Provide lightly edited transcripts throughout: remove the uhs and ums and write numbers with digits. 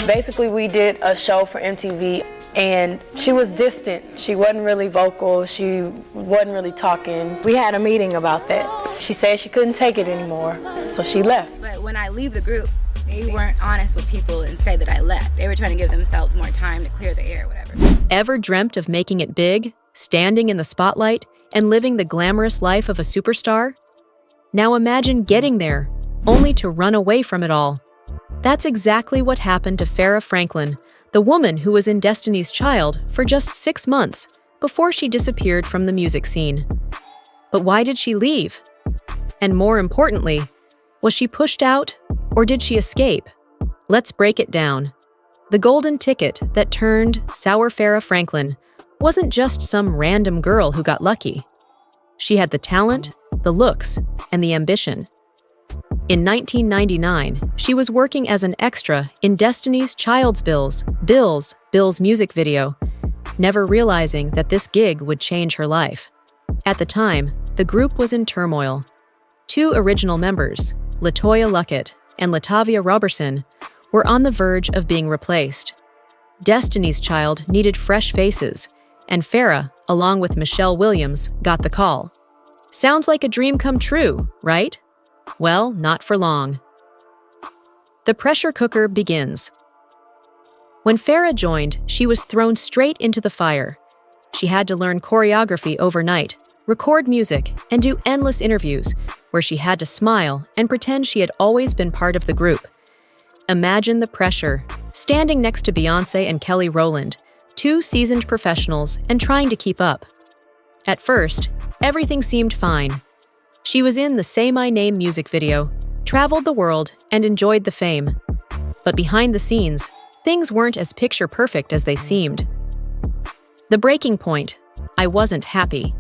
Basically, we did a show for MTV, and she was distant. She wasn't really vocal. She wasn't really talking. We had a meeting about that. She said she couldn't take it anymore, so she left. But when I leave the group, they weren't honest with people and say that I left. They were trying to give themselves more time to clear the air, whatever. Ever dreamt of making it big, standing in the spotlight, and living the glamorous life of a superstar? Now imagine getting there, only to run away from it all. That's exactly what happened to Farrah Franklin, the woman who was in Destiny's Child for just 6 months before she disappeared from the music scene. But why did she leave? And more importantly, was she pushed out or did she escape? Let's break it down. The golden ticket that turned sour Farrah Franklin wasn't just some random girl who got lucky. She had the talent, the looks, and the ambition. In 1999, she was working as an extra in Destiny's Child's Bill's music video, never realizing that this gig would change her life. At the time, the group was in turmoil. 2 original members, LaToya Luckett and Latavia Robertson, were on the verge of being replaced. Destiny's Child needed fresh faces, and Farrah, along with Michelle Williams, got the call. Sounds like a dream come true, right? Well, not for long. The pressure cooker begins. When Farrah joined, she was thrown straight into the fire. She had to learn choreography overnight, record music, and do endless interviews where she had to smile and pretend she had always been part of the group. Imagine the pressure, standing next to Beyoncé and Kelly Rowland, 2 seasoned professionals, and trying to keep up. At first, everything seemed fine. She was in the Say My Name music video, traveled the world, and enjoyed the fame. But behind the scenes, things weren't as picture-perfect as they seemed. The breaking point: I wasn't happy.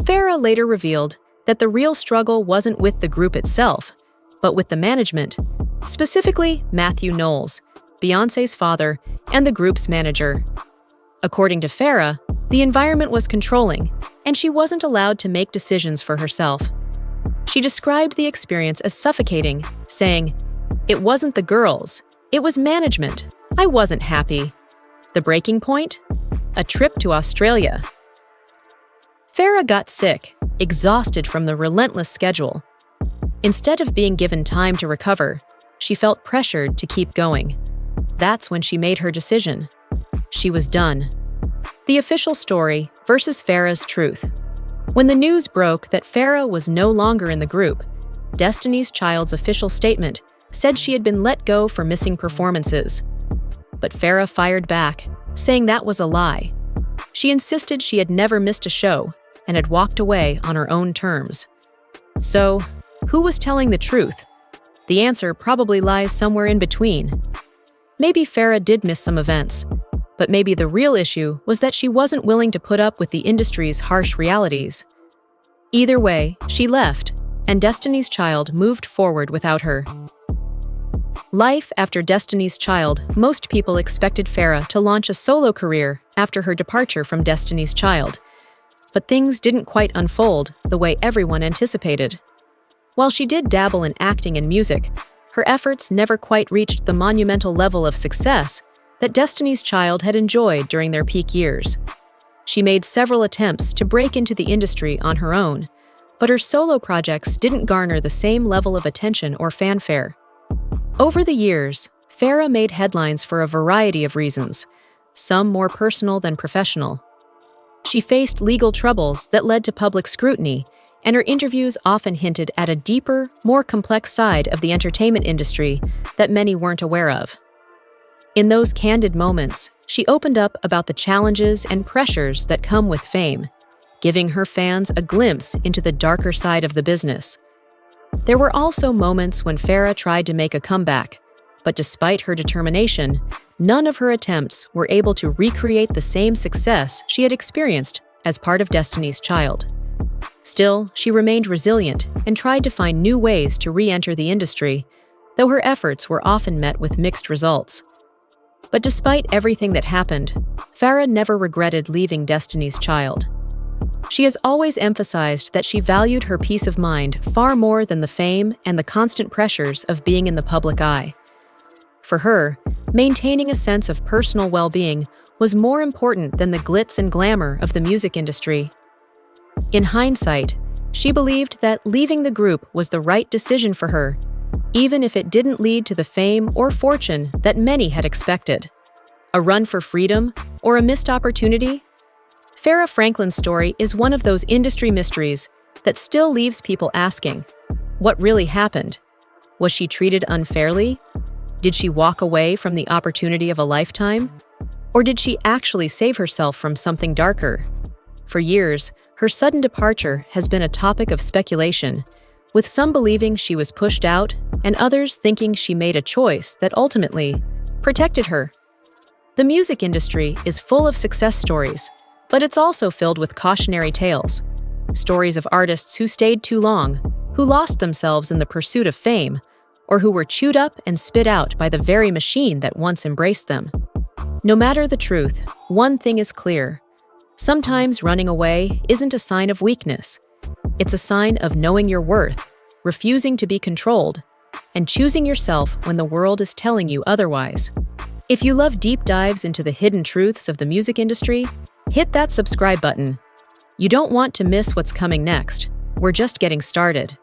Farrah later revealed that the real struggle wasn't with the group itself, but with the management, specifically Mathew Knowles, Beyoncé's father, and the group's manager. According to Farrah, the environment was controlling, and she wasn't allowed to make decisions for herself. She described the experience as suffocating, saying, "It wasn't the girls, it was management. I wasn't happy." The breaking point? A trip to Australia. Farrah got sick, exhausted from the relentless schedule. Instead of being given time to recover, she felt pressured to keep going. That's when she made her decision. She was done. The official story versus Farrah's truth. When the news broke that Farrah was no longer in the group, Destiny's Child's official statement said she had been let go for missing performances. But Farrah fired back, saying that was a lie. She insisted she had never missed a show and had walked away on her own terms. So, who was telling the truth? The answer probably lies somewhere in between. Maybe Farrah did miss some events, but maybe the real issue was that she wasn't willing to put up with the industry's harsh realities. Either way, she left, and Destiny's Child moved forward without her. Life after Destiny's Child, most people expected Farrah to launch a solo career after her departure from Destiny's Child. But things didn't quite unfold the way everyone anticipated. While she did dabble in acting and music, her efforts never quite reached the monumental level of success that Destiny's Child had enjoyed during their peak years. She made several attempts to break into the industry on her own, but her solo projects didn't garner the same level of attention or fanfare. Over the years, Farrah made headlines for a variety of reasons, some more personal than professional. She faced legal troubles that led to public scrutiny, and her interviews often hinted at a deeper, more complex side of the entertainment industry that many weren't aware of. In those candid moments, she opened up about the challenges and pressures that come with fame, giving her fans a glimpse into the darker side of the business. There were also moments when Farrah tried to make a comeback, but despite her determination, none of her attempts were able to recreate the same success she had experienced as part of Destiny's Child. Still, she remained resilient and tried to find new ways to re-enter the industry, though her efforts were often met with mixed results. But despite everything that happened, Farrah never regretted leaving Destiny's Child. She has always emphasized that she valued her peace of mind far more than the fame and the constant pressures of being in the public eye. For her, maintaining a sense of personal well-being was more important than the glitz and glamour of the music industry. In hindsight, she believed that leaving the group was the right decision for her, even if it didn't lead to the fame or fortune that many had expected. A run for freedom or a missed opportunity? Farrah Franklin's story is one of those industry mysteries that still leaves people asking, what really happened? Was she treated unfairly? Did she walk away from the opportunity of a lifetime? Or did she actually save herself from something darker? For years, her sudden departure has been a topic of speculation, with some believing she was pushed out and others thinking she made a choice that ultimately protected her. The music industry is full of success stories, but it's also filled with cautionary tales. Stories of artists who stayed too long, who lost themselves in the pursuit of fame, or who were chewed up and spit out by the very machine that once embraced them. No matter the truth, one thing is clear. Sometimes running away isn't a sign of weakness. It's a sign of knowing your worth, refusing to be controlled, and choosing yourself when the world is telling you otherwise. If you love deep dives into the hidden truths of the music industry, hit that subscribe button. You don't want to miss what's coming next. We're just getting started.